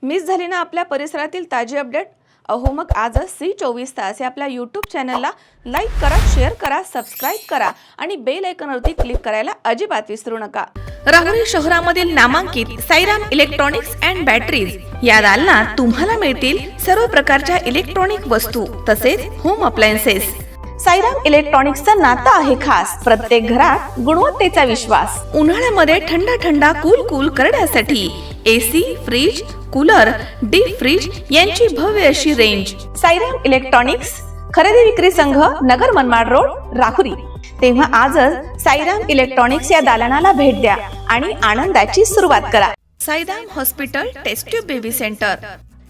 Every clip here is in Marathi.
मिस झाली ना आपल्या परिसरातील ताजी अपडेट? अहो मग आजच C24 या आपल्या यूट्यूब चॅनलला लाईक करा, शेअर करा, सबस्क्राईब करा आणि बेल आयकॉनवरती क्लिक करायला अजिबात विसरू नका। राहुरी शहरामधील नामांकित साईराम इलेक्ट्रॉनिक्स अँड बॅटरीज या दालनात तुम्हाला मिळतील सर्व प्रकारच्या इलेक्ट्रॉनिक वस्तू तसेच होम अप्लायन्सेस। साईराम इलेक्ट्रॉनिक्सचं नातं आहे खास, प्रत्येक घरात गुणवत्तेचा विश्वास। उन्हाळ्यामध्ये थंड कूल करण्यासाठी AC, fridge, cooler, deep fridge यांची भव्य अशी रेंज। साईराम इलेक्ट्रॉनिक्स खरेदी विक्री संघ, नगर मनमाड रोड, राहुरी। तेव्हा आजच साईराम इलेक्ट्रॉनिक्स या दालनाला भेट द्या आणि आनंदाची सुरुवात करा। Sairam hospital test tube baby centre.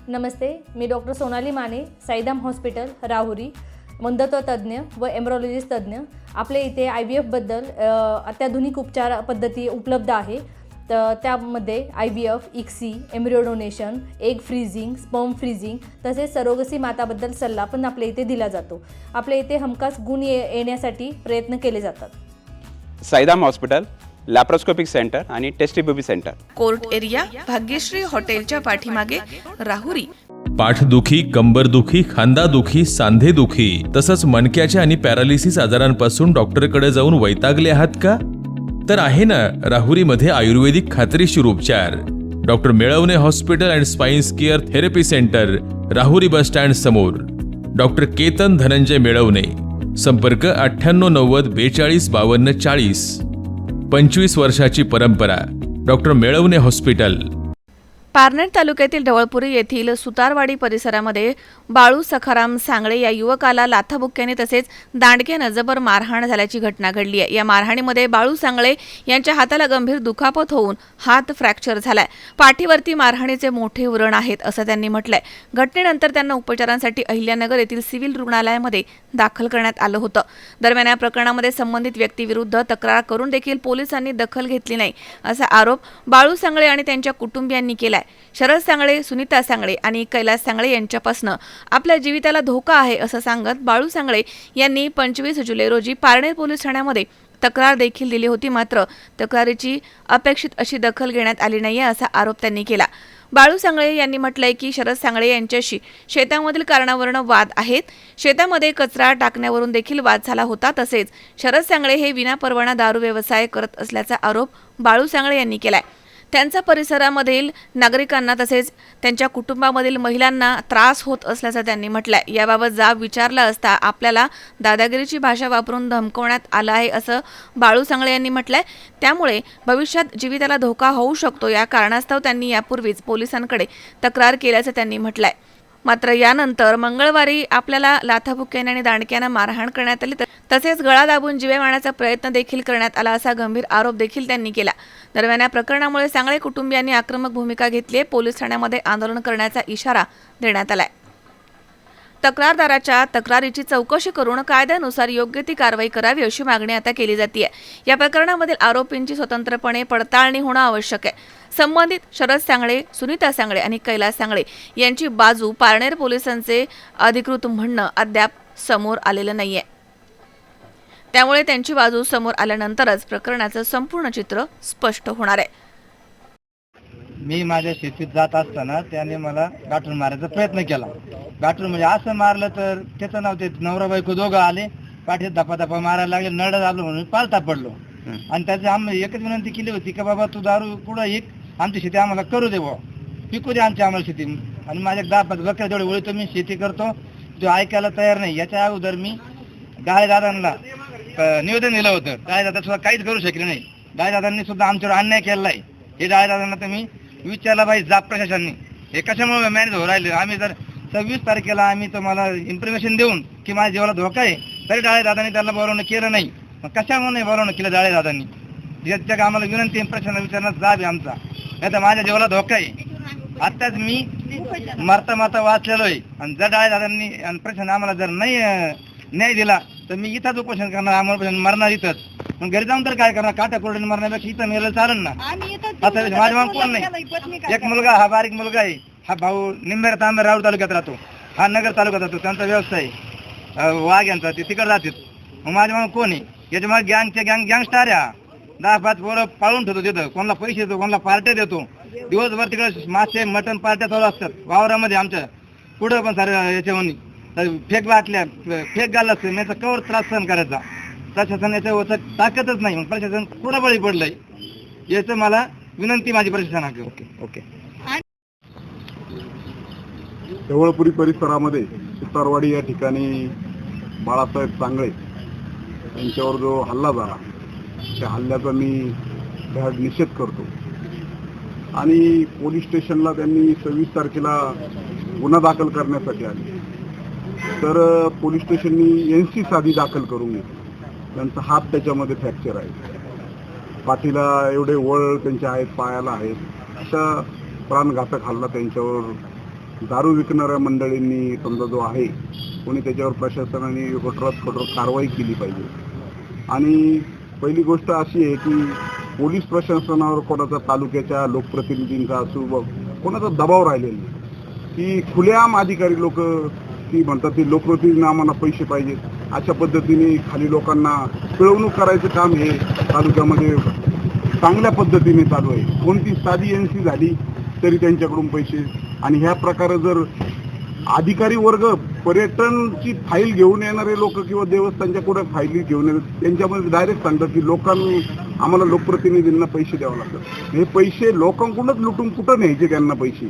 नमस्ते, मी डॉक्टर सोनाली माने, साईराम हॉस्पिटल राहुरी, मंदत्व तज्ज्ञ व एम्ब्रॉलॉजिस्ट तज्ज्ञ। आपल्या इथे IVF बद्दल अत्याधुनिक उपचार पद्धती उपलब्ध आहे। तर त्यामध्ये IVF, ICSI, embryo donation, egg freezing, sperm freezing तसेच सरोगसी माताबद्दल सल्ला पण आपल्या इथे दिला जातो। आपल्या इथे हमखास गुण येण्यासाठी प्रयत्न केले जातात। साईराम हॉस्पिटल लॅप्रोस्कोपिक सेंटर आणि test baby centre, court area, Bhagyashree हॉटेलच्या पाठीमागे, राहुरी। पाठदुखी, कंबरदुखी, खांदादुखी, सांधेदुखी तसंच मणक्याच्या आणि पॅरालिसिस आजारांपासून डॉक्टरकडे जाऊन वैतागले आहात का? तर आहे ना राहुरीमध्ये आयुर्वेदिक खात्रीशीर उपचार। Doctor Melavane hospital and spine care therapy centre, Rahuri bus stand समोर। डॉक्टर केतन धनंजय मेळवणे, संपर्क 9890 42 52 40। 25 वर्षाची परंपरा, डॉक्टर मेळवणे हॉस्पिटल। पारनेर तालुक्यातील ढवळपुरी येथील सुतारवाडी परिसरामध्ये बाळू सखाराम सांगळे या युवकाला लाथाबुक्क्याने तसेच दांडक्याने जबर मारहाण झाल्याची घटना घडली आहे। या मारहाणीमध्ये बाळू सांगळे यांच्या हाताला गंभीर दुखापत होऊन हात फ्रॅक्चर झालाय। पाठीवरती मारहाणीचे मोठे उरण आहेत असं त्यांनी म्हटलंय। घटनेनंतर त्यांना उपचारांसाठी अहिल्यानगर येथील सिव्हिल रुग्णालयामध्ये दाखल करण्यात आलं होतं। दरम्यान या प्रकरणामध्ये संबंधित व्यक्तीविरुद्ध तक्रार करून देखील पोलिसांनी दखल घेतली नाही असा आरोप बाळू सांगळे आणि त्यांच्या कुटुंबियांनी केला। शरद सांगळे, सुनीता सांगळे आणि कैलास सांगळे यांच्यापासून आपल्या जीविताला धोका आहे असं सांगत बाळू सांगळे यांनी 25 जुलै रोजी पारनेर पोलीस ठाण्यामध्ये तक्रार देखील दिली होती। मात्र तक्रारीची अपेक्षित अशी दखल घेण्यात आली नाहीये असा आरोप त्यांनी केला। बाळू सांगळे यांनी म्हटलंय की शरद सांगळे यांच्याशी शेतामधील कारणावरून वाद आहेत। शेतामध्ये कचरा टाकण्यावरून देखील वाद झाला होता। तसेच शरद सांगळे हे विनापरवाना दारू व्यवसाय करत असल्याचा आरोप बाळू सांगळे यांनी केलाय। त्यांचा परिसरामधील नागरिकांना तसेच त्यांच्या कुटुंबामधील महिलांना त्रास होत असल्याचं त्यांनी म्हटलंय। याबाबत जाब विचारला असता आपल्याला दादागिरीची भाषा वापरून धमकवण्यात आलं आहे असं बाळू सांगळे यांनी म्हटलंय। त्यामुळे भविष्यात जीविताला धोका होऊ शकतो या कारणास्तव त्यांनी यापूर्वीच पोलिसांकडे तक्रार केल्याचं त्यांनी म्हटलंय। मात्र यानंतर मंगळवारी आपल्याला लाथाबुक्क्याने आणि दांडक्याने मारहाण करण्यात आली तसेच गळा दाबून जीवे मारण्याचा प्रयत्न देखील करण्यात आला असा गंभीर आरोप देखील त्यांनी केला। दरम्यान या प्रकरणामुळे सांगळे कुटुंबियांनी आक्रमक भूमिका घेतली आहे। पोलीस ठाण्यामध्ये आंदोलन करण्याचा इशारा देण्यात आलाय। तक्रारदाराच्या तक्रारीची चौकशी करून कायद्यानुसार योग्य ती कारवाई करावी अशी मागणी आता केली जाते। या प्रकरणामधील आरोपींची स्वतंत्रपणे पडताळणी होणं आवश्यक आहे। संबंधित शरद सांगळे, सुनीता सांगळे आणि कैलास सांगळे यांची बाजू पारनेर पोलिसांचे अधिकृत म्हणणं अद्याप समोर आलेलं नाहीये। त्यामुळे त्यांची बाजू समोर आल्यानंतरच प्रकरणाचं संपूर्ण चित्र स्पष्ट होणार आहे। मी माझ्या शेतीत जात असताना त्याने मला गाठून मारायचा प्रयत्न केला। गाठून म्हणजे असं मारलं तर त्याचं नाव, ते नवरा बायको दोघं आले, पाठीत धपा मारायला लागले, नळ दाबलो म्हणून पालथा पडलो। आणि त्याची आम्ही एकच विनंती केली होती की बाबा तू दारू पुढं एक आमची शेती आम्हाला करू दे, पिकू दे आम्हाला शेती। आणि माझ्या 10-5 बकऱ्या जेवढे वळतो मी शेती करतो, तो ऐकायला तयार नाही। याच्या अगोदर मी दादांना निवेदन दिलं होतं, दादा सुद्धा काहीच करू शकले नाही। दादांनी सुद्धा आमच्यावर अन्याय केलेला आहे। हे दादांना तर मी विचारलं पाहिजे जाब प्रशासनाने हे कशामुळे मॅनेज होऊ राहिले। आम्ही जर 26 तारखेला आम्ही तुम्हाला इन्फॉर्मेशन देऊन की माझ्या जीवाला धोका आहे तरी दादांनी त्याला बोलवणं केलं नाही। मग कशामुळे नाही बोलवणं केलं दादांनी? ज्याच्या आम्हाला विनंती प्रशासनाला विचारण्यात जाब आहे आमचा, नाही तर माझ्या जीवाला धोका आहे। आत्ताच मी मारता वाचलेलो आहे। आणि जर दादांनी आणि प्रशासन आम्हाला जर नाही न्याय दिला तर मी इथंच उपोषण करणार, आम्हाला मरणार इथंच। मग घरी जाऊन तर काय करणार? काटा कोरडून मरण्यापेक्षा इथं मेलं चालेल ना। आता माझ्या मग कोण नाही, एक मुलगा, हा बारीक मुलगा आहे, हा भाऊ निंबेर तांबेर राऊर तालुक्यात राहतो, हा नगर तालुक्यात राहतो, त्यांचा व्यवसाय वाघ यांचा, ते तिकडे राहतात। मग माझ्या मग कोण आहे? याच्या मग गँगस्टार आहे, 10-5 पोरं पाळून ठेवतो तिथं, कोणाला पैसे देतो, कोणाला पार्ट्या देतो। दिवसभर तिकडे मासे मटण पार्ट्या चालू असतात वावरामध्ये आमच्या पुढं पण सारे याच्यामध्ये फेक बाटल्या फेक गाला असतं याचा कवर त्रास सहन करायचा. प्रशासन याच्या ताकदच नाही, मग प्रशासन कुठं बळी पडलंय याचं मला विनंती माझी प्रशासनाकडे. ओके. ढवळपुरी परिसरामध्ये सुतारवाडी या ठिकाणी बाळासाहेब सांगळे यांच्यावर जो हल्ला झाला त्या हल्ल्याचा मी भयाड निषेध करतो आणि पोलीस स्टेशनला त्यांनी 26 तारखेला गुन्हा दाखल करण्यासाठी आले. तर पोलीस स्टेशननी NC साधी दाखल करून घेतली. त्यांचा हात त्याच्यामध्ये फ्रॅक्चर आहे, पाठीला एवढे वळ त्यांचे आहेत, पायाला आहेत. अशा प्राणघातक हल्ला त्यांच्यावर दारू विकणाऱ्या मंडळींनी समजा जो आहे कोणी त्याच्यावर प्रशासनाने कठोर कारवाई केली पाहिजे. आणि पहिली गोष्ट अशी आहे की पोलीस प्रशासनावर कोणाचा तालुक्याच्या लोकप्रतिनिधींचा असो कोणाचा दबाव राहिलेला नाही की खुलेआम अधिकारी लोक ती म्हणतात की लोकप्रतिनिधींना आम्हाला पैसे पाहिजेत, अशा पद्धतीने खाली लोकांना पिळवणूक करायचं काम हे तालुक्यामध्ये चांगल्या पद्धतीने चालू आहे. कोणती साधी NC झाली तरी त्यांच्याकडून पैसे. आणि ह्या प्रकारे जर अधिकारी वर्ग पर्यटनची फाईल घेऊन येणारे लोक किंवा देवस्थानच्या कुठे फाईली घेऊन येतात त्यांच्यामध्ये डायरेक्ट सांगतात की लोकांनी आम्हाला लोकप्रतिनिधींना पैसे द्यावे लागतात. हे पैसे लोकांकडूनच लुटून कुठं न्यायचे त्यांना पैसे,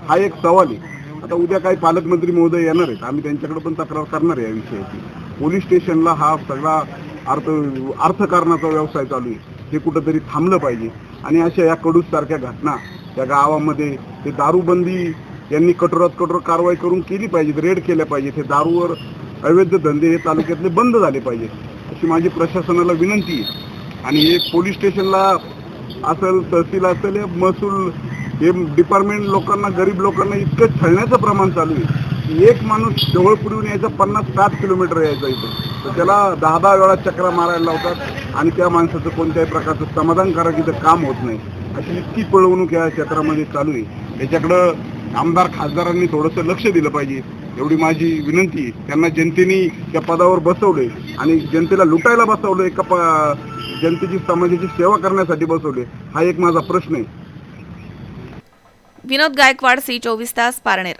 हा एक सवाल आहे. आता उद्या काही पालकमंत्री महोदय येणार आहेत, आम्ही त्यांच्याकडे पण तक्रार करणार आहे या विषयाची. पोलीस स्टेशनला हा सगळा अर्थकारणाचा व्यवसाय चालू आहे, हे कुठंतरी थांबलं पाहिजे. आणि अशा या कडूसारख्या घटना त्या गावामध्ये ते दारूबंदी यांनी कठोरात कठोर कारवाई करून केली पाहिजे, रेड केल्या पाहिजेत. हे दारूवर अवैध धंदे हे तालुक्यातले बंद झाले पाहिजेत अशी माझी प्रशासनाला विनंती आहे. आणि हे पोलीस स्टेशनला असेल, तहसील असेल, हे महसूल हे डिपार्टमेंट लोकांना, गरीब लोकांना इतकं छळण्याचं प्रमाण चालू आहे की एक माणूस जवळपुरीहून यायचा 50-60 किलोमीटर यायचा इथं, तर त्याला 10-10 वेळा चक्रा मारायला लावतात आणि त्या माणसाचं कोणत्याही प्रकारचं समाधानकारक इथं काम होत नाही. अशी इतकी पळवणूक या क्षेत्रामध्ये चालू आहे. याच्याकडं आमदार खासदारांनी थोडंसं लक्ष दिलं पाहिजे एवढी माझी विनंती आहे. त्यांना जनतेने त्या पदावर बसवले आणि जनतेला लुटायला बसवले का जनतेची समाजाची सेवा करण्यासाठी बसवले, हा एक माझा प्रश्न आहे. विनोद गायकवाड, C24 तास, पारनेर.